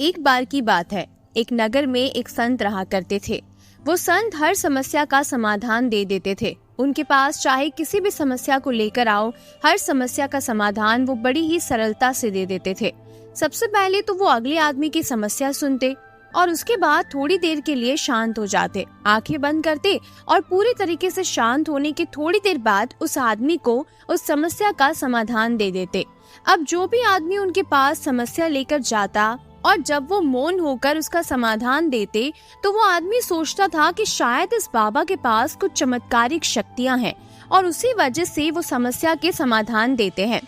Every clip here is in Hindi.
एक बार की बात है, एक नगर में एक संत रहा करते थे। वो संत हर समस्या का समाधान दे देते थे। उनके पास चाहे किसी भी समस्या को लेकर आओ, हर समस्या का समाधान वो बड़ी ही सरलता से दे देते थे। सबसे पहले तो वो अगले आदमी की समस्या सुनते और उसके बाद थोड़ी देर के लिए शांत हो जाते, आंखें बंद करते और पूरी तरीके से शांत होने के थोड़ी देर बाद उस आदमी को उस समस्या का समाधान दे देते। अब जो भी आदमी उनके पास समस्या लेकर जाता और जब वो मौन होकर उसका समाधान देते तो वो आदमी सोचता था कि शायद इस बाबा के पास कुछ चमत्कारिक शक्तियां हैं और उसी वजह से वो समस्या के समाधान देते हैं।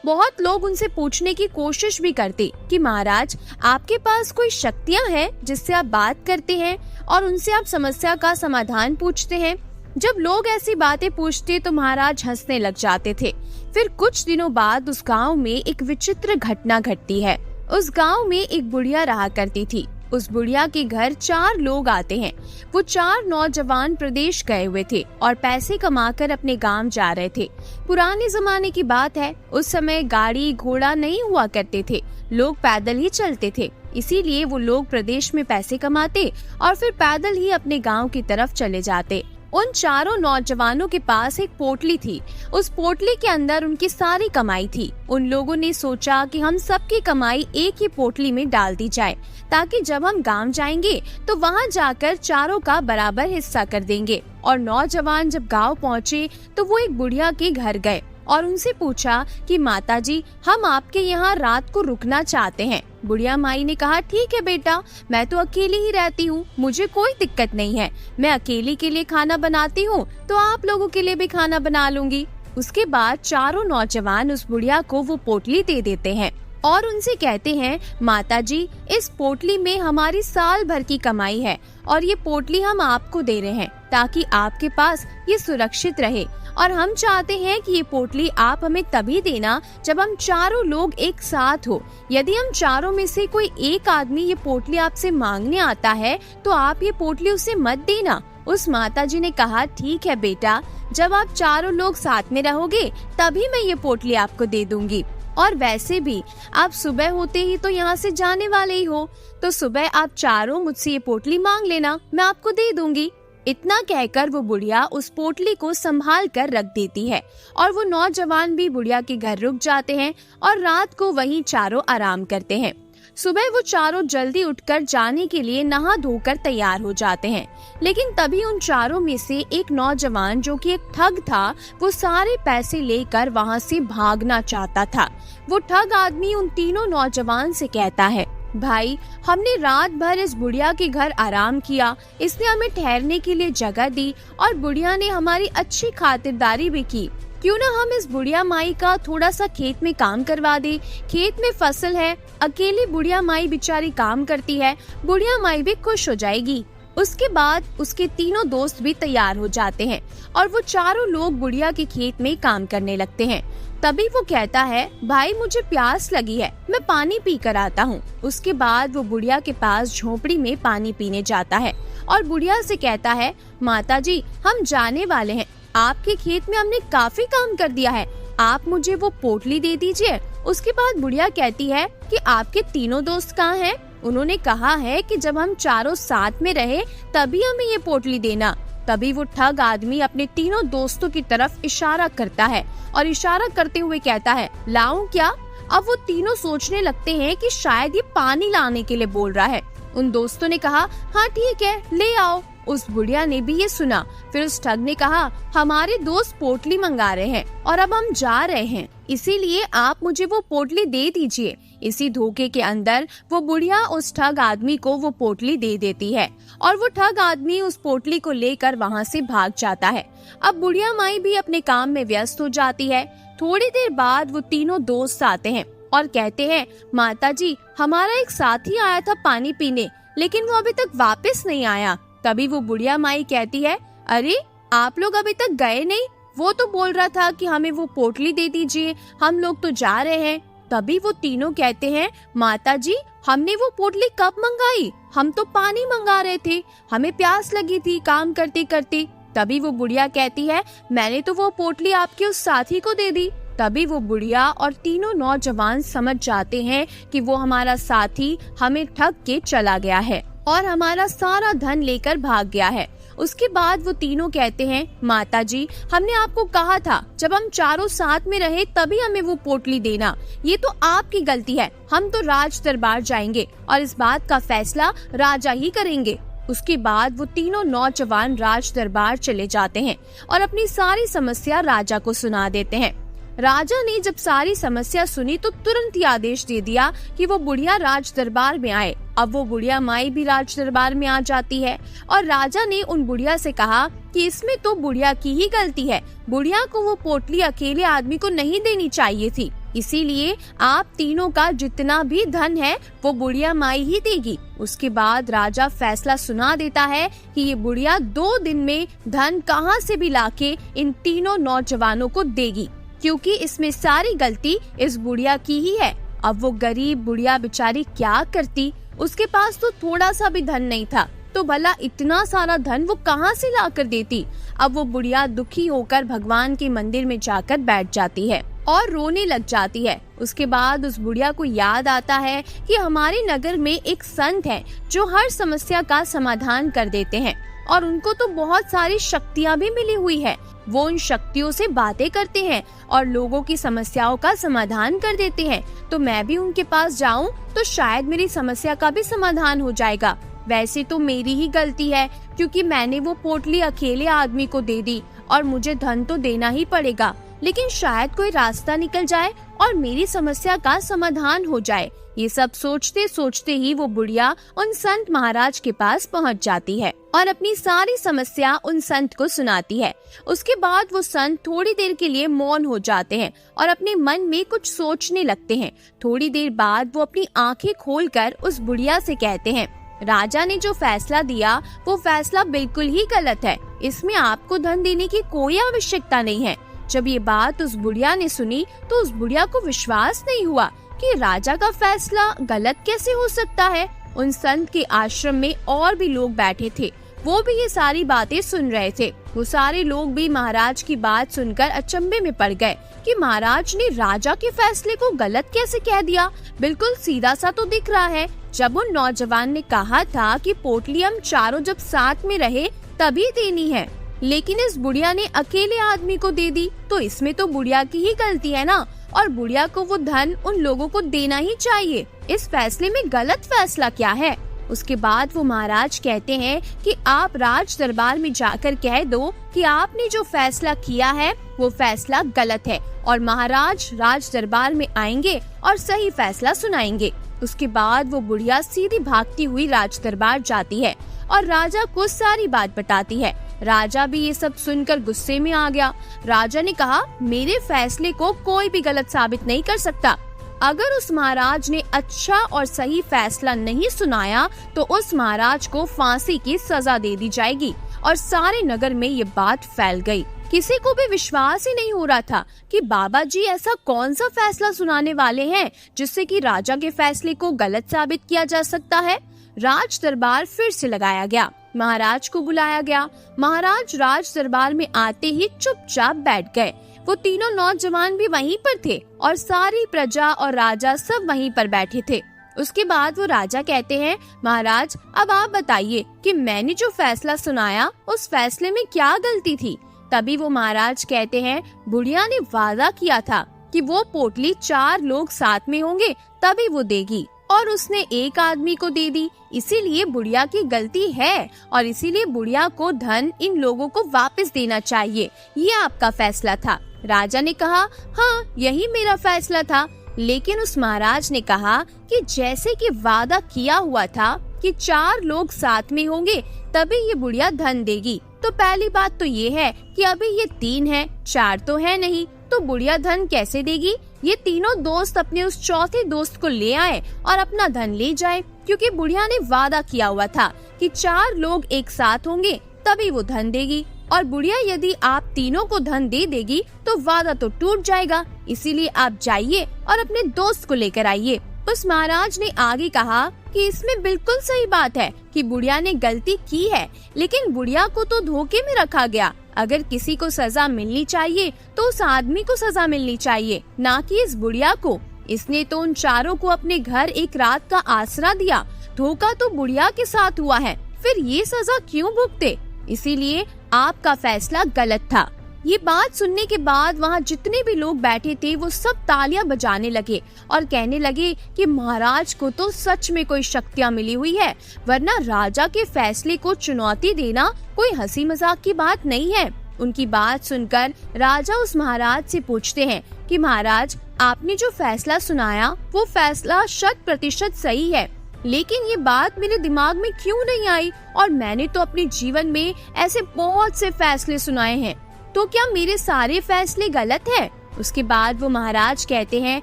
बहुत लोग उनसे पूछने की कोशिश भी करते कि महाराज, आपके पास कोई शक्तियां हैं जिससे आप बात करते हैं और उनसे आप समस्या का समाधान पूछते हैं। जब लोग ऐसी बातें पूछते तो महाराज हंसने लग जाते थे। फिर कुछ दिनों बाद उस गांव में एक विचित्र घटना घटती है। उस गांव में एक बुढ़िया रहा करती थी। उस बुढ़िया के घर 4 लोग आते हैं। वो 4 नौजवान प्रदेश गए हुए थे और पैसे कमाकर अपने गांव जा रहे थे। पुराने जमाने की बात है, उस समय गाड़ी घोड़ा नहीं हुआ करते थे, लोग पैदल ही चलते थे। इसीलिए वो लोग प्रदेश में पैसे कमाते और फिर पैदल ही अपने गांव की तरफ चले जाते। उन 4 नौजवानों के पास एक पोटली थी। उस पोटली के अंदर उनकी सारी कमाई थी। उन लोगों ने सोचा कि हम सबकी कमाई एक ही पोटली में डाल दी जाए, ताकि जब हम गांव जाएंगे तो वहां जाकर चारों का बराबर हिस्सा कर देंगे। और नौजवान जब गांव पहुंचे तो वो एक बुढ़िया के घर गए और उनसे पूछा कि माताजी, हम आपके यहाँ रात को रुकना चाहते हैं। बुढ़िया माई ने कहा, ठीक है बेटा, मैं तो अकेली ही रहती हूँ, मुझे कोई दिक्कत नहीं है। मैं अकेली के लिए खाना बनाती हूँ तो आप लोगों के लिए भी खाना बना लूंगी। उसके बाद 4 नौजवान उस बुढ़िया को वो पोटली दे देते हैं और उनसे कहते हैं, माताजी, इस पोटली में हमारी साल भर की कमाई है और ये पोटली हम आपको दे रहे हैं ताकि आपके पास ये सुरक्षित रहे। और हम चाहते हैं कि ये पोटली आप हमें तभी देना जब हम 4 लोग एक साथ हो। यदि हम 4 में से कोई एक आदमी ये पोटली आपसे मांगने आता है तो आप ये पोटली उसे मत देना। उस माताजी ने कहा, ठीक है बेटा, जब आप 4 लोग साथ में रहोगे तभी मैं ये पोटली आपको दे दूंगी। और वैसे भी आप सुबह होते ही तो यहाँ से जाने वाले ही हो, तो सुबह आप 4 मुझसे ये पोटली मांग लेना, मैं आपको दे दूंगी। इतना कहकर वो बुढ़िया उस पोटली को संभाल कर रख देती है और वो नौजवान भी बुढ़िया के घर रुक जाते हैं और रात को वहीं 4 आराम करते हैं। सुबह वो 4 जल्दी उठकर जाने के लिए नहा धोकर तैयार हो जाते हैं, लेकिन तभी उन 4 में से एक नौजवान, जो कि एक ठग था, वो सारे पैसे लेकर वहाँ से भागना चाहता था। वो ठग आदमी उन तीनों नौजवान से कहता है, भाई, हमने रात भर इस बुढ़िया के घर आराम किया, इसने हमें ठहरने के लिए जगह दी और बुढ़िया ने हमारी अच्छी खातिरदारी भी की। क्यों ना हम इस बुढ़िया माई का थोड़ा सा खेत में काम करवा दे। खेत में फसल है, अकेली बुढ़िया माई बेचारी काम करती है, बुढ़िया माई भी खुश हो जाएगी। उसके बाद उसके तीनों दोस्त भी तैयार हो जाते हैं और वो 4 लोग बुढ़िया के खेत में काम करने लगते हैं। तभी वो कहता है, भाई, मुझे प्यास लगी है, मैं पानी पी कर आता हूँ। उसके बाद वो बुढ़िया के पास झोपड़ी में पानी पीने जाता है और बुढ़िया से कहता है, माताजी, हम जाने वाले हैं, आपके खेत में हमने काफी काम कर दिया है, आप मुझे वो पोटली दे दीजिए। उसके बाद बुढ़िया कहती है कि आपके तीनों दोस्त कहाँ हैं? उन्होंने कहा है कि जब हम 4 साथ में रहे तभी हमें ये पोटली देना। तभी वो ठग आदमी अपने तीनों दोस्तों की तरफ इशारा करता है और इशारा करते हुए कहता है, लाऊं क्या? अब वो तीनों सोचने लगते हैं कि शायद ये पानी लाने के लिए बोल रहा है। उन दोस्तों ने कहा, हाँ ठीक है, ले आओ। उस बुढ़िया ने भी ये सुना। फिर उस ठग ने कहा, हमारे दोस्त पोटली मंगा रहे हैं और अब हम जा रहे हैं, इसीलिए आप मुझे वो पोटली दे दीजिए। इसी धोखे के अंदर वो बुढ़िया उस ठग आदमी को वो पोटली दे देती है और वो ठग आदमी उस पोटली को लेकर वहाँ से भाग जाता है। अब बुढ़िया माई भी अपने काम में व्यस्त हो जाती है। थोड़ी देर बाद वो तीनों दोस्त आते हैं और कहते हैं, माताजी, हमारा एक साथी आया था पानी पीने, लेकिन वो अभी तक वापस नहीं आया। तभी वो बुढ़िया माई कहती है, अरे, आप लोग अभी तक गए नहीं? वो तो बोल रहा था कि हमें वो पोटली दे दीजिए, हम लोग तो जा रहे हैं। तभी वो तीनों कहते हैं, माताजी, हमने वो पोटली कब मंगाई? हम तो पानी मंगा रहे थे, हमें प्यास लगी थी काम करते करते। तभी वो बुढ़िया कहती है, मैंने तो वो पोटली आपके उस साथी को दे दी तभी वो बुढ़िया और तीनों नौजवान समझ जाते हैं कि वो हमारा साथी हमें ठग के चला गया है और हमारा सारा धन लेकर भाग गया है। उसके बाद वो तीनों कहते हैं, माता जी, हमने आपको कहा था जब हम चारों साथ में रहे तभी हमें वो पोटली देना। ये तो आपकी गलती है। हम तो राज दरबार जाएंगे और इस बात का फैसला राजा ही करेंगे। उसके बाद वो तीनों नौजवान राज दरबार चले जाते हैं और अपनी सारी समस्या राजा को सुना देते हैं। राजा ने जब सारी समस्या सुनी तो तुरंत ही आदेश दे दिया कि वो बुढ़िया राज दरबार में आए। अब वो बुढ़िया माई भी राज दरबार में आ जाती है और राजा ने उन बुढ़िया से कहा कि इसमें तो बुढ़िया की ही गलती है। बुढ़िया को वो पोटली अकेले आदमी को नहीं देनी चाहिए थी, इसीलिए आप तीनों का जितना भी धन है वो बुढ़िया माई ही देगी। उसके बाद राजा फैसला सुना देता है कि ये बुढ़िया 2 दिन में धन कहां से भी लाके इन तीनों नौजवानों को देगी, क्योंकि इसमें सारी गलती इस बुढ़िया की ही है। अब वो गरीब बुढ़िया बेचारी क्या करती, उसके पास तो थोड़ा सा भी धन नहीं था, तो भला इतना सारा धन वो कहां से ला कर देती। अब वो बुढ़िया दुखी होकर भगवान के मंदिर में जाकर बैठ जाती है और रोने लग जाती है। उसके बाद उस बुढ़िया को याद आता है कि हमारे नगर में एक संत है जो हर समस्या का समाधान कर देते हैं और उनको तो बहुत सारी शक्तियाँ भी मिली हुई है। वो उन शक्तियों से बातें करते हैं और लोगों की समस्याओं का समाधान कर देते हैं। तो मैं भी उनके पास जाऊं तो शायद मेरी समस्या का भी समाधान हो जाएगा। वैसे तो मेरी ही गलती है, क्योंकि मैंने वो पोटली अकेले आदमी को दे दी और मुझे धन तो देना ही पड़ेगा, लेकिन शायद कोई रास्ता निकल जाए और मेरी समस्या का समाधान हो जाए। ये सब सोचते सोचते ही वो बुढ़िया उन संत महाराज के पास पहुंच जाती है और अपनी सारी समस्या उन संत को सुनाती है। उसके बाद वो संत थोड़ी देर के लिए मौन हो जाते हैं और अपने मन में कुछ सोचने लगते हैं। थोड़ी देर बाद वो अपनी आंखें खोलकर उस बुढ़िया से कहते हैं, राजा ने जो फैसला दिया वो फैसला बिल्कुल ही गलत है। इसमें आपको धन देने की कोई आवश्यकता नहीं है। जब ये बात उस बुढ़िया ने सुनी तो उस बुढ़िया को विश्वास नहीं हुआ कि राजा का फैसला गलत कैसे हो सकता है। उन संत के आश्रम में और भी लोग बैठे थे, वो भी ये सारी बातें सुन रहे थे। वो सारे लोग भी महाराज की बात सुनकर अचंभे में पड़ गए कि महाराज ने राजा के फैसले को गलत कैसे कह दिया। बिल्कुल सीधा सा तो दिख रहा है। जब उन नौजवान ने कहा था कि पोटली हम चारों जब साथ में रहे तभी देनी है, लेकिन इस बुढ़िया ने अकेले आदमी को दे दी, तो इसमें तो बुढ़िया की ही गलती है ना, और बुढ़िया को वो धन उन लोगों को देना ही चाहिए। इस फैसले में गलत फैसला क्या है। उसके बाद वो महाराज कहते हैं कि आप राज दरबार में जाकर कह दो कि आपने जो फैसला किया है वो फैसला गलत है, और महाराज राज दरबार में आएंगे और सही फैसला सुनाएंगे। उसके बाद वो बुढ़िया सीधी भागती हुई राज दरबार जाती है और राजा को सारी बात बताती है। राजा भी ये सब सुनकर गुस्से में आ गया। राजा ने कहा, मेरे फैसले को कोई भी गलत साबित नहीं कर सकता। अगर उस महाराज ने अच्छा और सही फैसला नहीं सुनाया तो उस महाराज को फांसी की सजा दे दी जाएगी। और सारे नगर में ये बात फैल गई। किसी को भी विश्वास ही नहीं हो रहा था कि बाबा जी ऐसा कौन सा फैसला सुनाने वाले हैं जिससे कि राजा के फैसले को गलत साबित किया जा सकता है। राज दरबार फिर से लगाया गया। महाराज को बुलाया गया। महाराज राज दरबार में आते ही चुपचाप बैठ गए। वो तीनों नौजवान भी वहीं पर थे और सारी प्रजा और राजा सब वहीं पर बैठे थे। उसके बाद वो राजा कहते हैं, महाराज अब आप बताइए कि मैंने जो फैसला सुनाया उस फैसले में क्या गलती थी। तभी वो महाराज कहते हैं, बुढ़िया ने वादा किया था कि वो पोटली 4 लोग साथ में होंगे तभी वो देगी, और उसने एक आदमी को दे दी। इसीलिए बुढ़िया की गलती है और इसीलिए बुढ़िया को धन इन लोगों को वापस देना चाहिए। ये आपका फैसला था। राजा ने कहा, हाँ यही मेरा फैसला था। लेकिन उस महाराज ने कहा कि जैसे कि वादा किया हुआ था कि 4 लोग साथ में होंगे तभी ये बुढ़िया धन देगी, तो पहली बात तो ये है कि अभी ये 3 है, 4 तो है नहीं, तो बुढ़िया धन कैसे देगी। ये तीनों दोस्त अपने उस चौथे दोस्त को ले आए और अपना धन ले जाए, क्योंकि बुढ़िया ने वादा किया हुआ था कि 4 लोग एक साथ होंगे तभी वो धन देगी, और बुढ़िया यदि आप तीनों को धन दे देगी तो वादा तो टूट जाएगा। इसीलिए आप जाइए और अपने दोस्त को लेकर आइए। उस महाराज ने आगे कहा कि इसमें बिल्कुल सही बात है कि बुढ़िया ने गलती की है, लेकिन बुढ़िया को तो धोखे में रखा गया। अगर किसी को सजा मिलनी चाहिए तो उस आदमी को सजा मिलनी चाहिए, ना कि इस बुढ़िया को। इसने तो उन चारों को अपने घर एक रात का आसरा दिया। धोखा तो बुढ़िया के साथ हुआ है, फिर ये सजा क्यों भुगते? इसीलिए आपका फैसला गलत था। ये बात सुनने के बाद वहाँ जितने भी लोग बैठे थे वो सब तालियां बजाने लगे और कहने लगे कि महाराज को तो सच में कोई शक्तियाँ मिली हुई है, वरना राजा के फैसले को चुनौती देना कोई हंसी मजाक की बात नहीं है। उनकी बात सुनकर राजा उस महाराज से पूछते हैं कि महाराज, आपने जो फैसला सुनाया वो फैसला 100% सही है, लेकिन ये बात मेरे दिमाग में क्यों नहीं आई? और मैंने तो अपने जीवन में ऐसे बहुत से फैसले सुनाए हैं, तो क्या मेरे सारे फैसले गलत हैं? उसके बाद वो महाराज कहते हैं,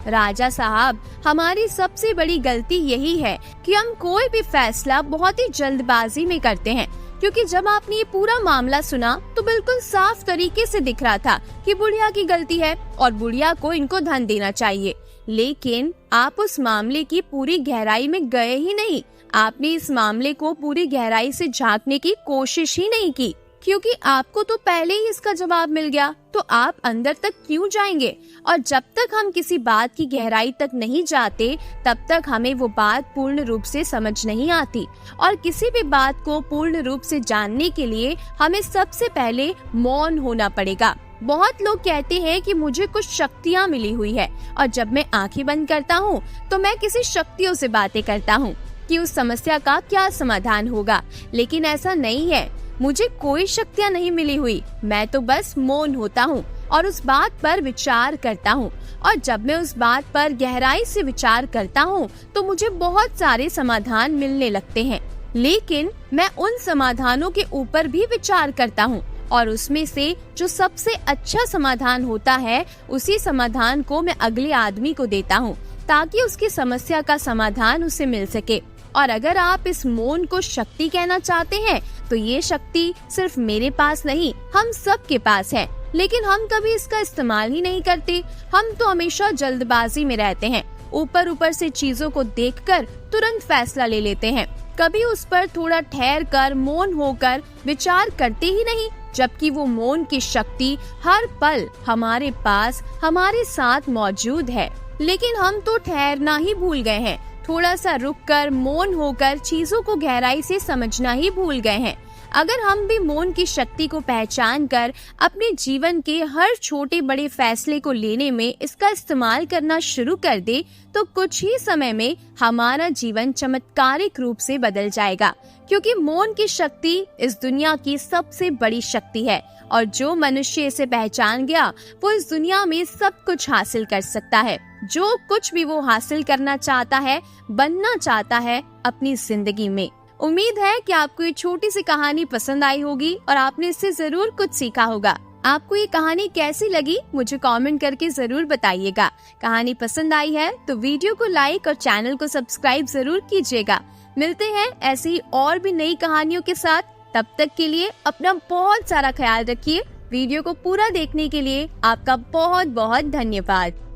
राजा साहब, हमारी सबसे बड़ी गलती यही है कि हम कोई भी फैसला बहुत ही जल्दबाजी में करते हैं, क्योंकि जब आपने ये पूरा मामला सुना तो बिल्कुल साफ तरीके से दिख रहा था कि बुढ़िया की गलती है और बुढ़िया को इनको धन देना चाहिए। लेकिन आप उस मामले की पूरी गहराई में गए ही नहीं। आपने इस मामले को पूरी गहराई से झांकने की कोशिश ही नहीं की, क्योंकि आपको तो पहले ही इसका जवाब मिल गया, तो आप अंदर तक क्यों जाएंगे? और जब तक हम किसी बात की गहराई तक नहीं जाते तब तक हमें वो बात पूर्ण रूप से समझ नहीं आती। और किसी भी बात को पूर्ण रूप से जानने के लिए हमें सबसे पहले मौन होना पड़ेगा। बहुत लोग कहते हैं कि मुझे कुछ शक्तियाँ मिली हुई है, और जब मैं आंखें बंद करता हूँ तो मैं किसी शक्तियों से बातें करता हूँ कि उस समस्या का क्या समाधान होगा। लेकिन ऐसा नहीं है, मुझे कोई शक्तियाँ नहीं मिली हुई। मैं तो बस मौन होता हूँ और उस बात पर विचार करता हूँ, और जब मैं उस बात पर गहराई से विचार करता हूँ तो मुझे बहुत सारे समाधान मिलने लगते हैं। लेकिन मैं उन समाधानों के ऊपर भी विचार करता हूँ, और उसमें से जो सबसे अच्छा समाधान होता है उसी समाधान को मैं अगले आदमी को देता हूँ, ताकि उसकी समस्या का समाधान उसे मिल सके। और अगर आप इस मौन को शक्ति कहना चाहते हैं तो ये शक्ति सिर्फ मेरे पास नहीं, हम सब के पास है, लेकिन हम कभी इसका इस्तेमाल ही नहीं करते। हम तो हमेशा जल्दबाजी में रहते हैं, ऊपर से चीजों को देखकर तुरंत फैसला ले लेते हैं, कभी उस पर थोड़ा ठहर कर मौन होकर विचार करते ही नहीं, जबकि वो मौन की शक्ति हर पल हमारे पास हमारे साथ मौजूद है। लेकिन हम तो ठहरना ही भूल गए हैं, थोड़ा सा रुककर मौन होकर चीजों को गहराई से समझना ही भूल गए हैं। अगर हम भी मौन की शक्ति को पहचान कर अपने जीवन के हर छोटे बड़े फैसले को लेने में इसका इस्तेमाल करना शुरू कर दे तो कुछ ही समय में हमारा जीवन चमत्कारिक रूप से बदल जाएगा, क्योंकि मौन की शक्ति इस दुनिया की सबसे बड़ी शक्ति है, और जो मनुष्य इसे पहचान गया वो इस दुनिया में सब कुछ हासिल कर सकता है। जो कुछ भी वो हासिल करना चाहता है, बनना चाहता है अपनी जिंदगी में। उम्मीद है कि आपको ये छोटी सी कहानी पसंद आई होगी और आपने इससे जरूर कुछ सीखा होगा। आपको ये कहानी कैसी लगी मुझे कमेंट करके जरूर बताइएगा। कहानी पसंद आई है तो वीडियो को लाइक और चैनल को सब्सक्राइब जरूर कीजिएगा। मिलते हैं ऐसी ही और भी नई कहानियों के साथ। तब तक के लिए अपना बहुत सारा ख्याल रखिए। वीडियो को पूरा देखने के लिए आपका बहुत बहुत धन्यवाद।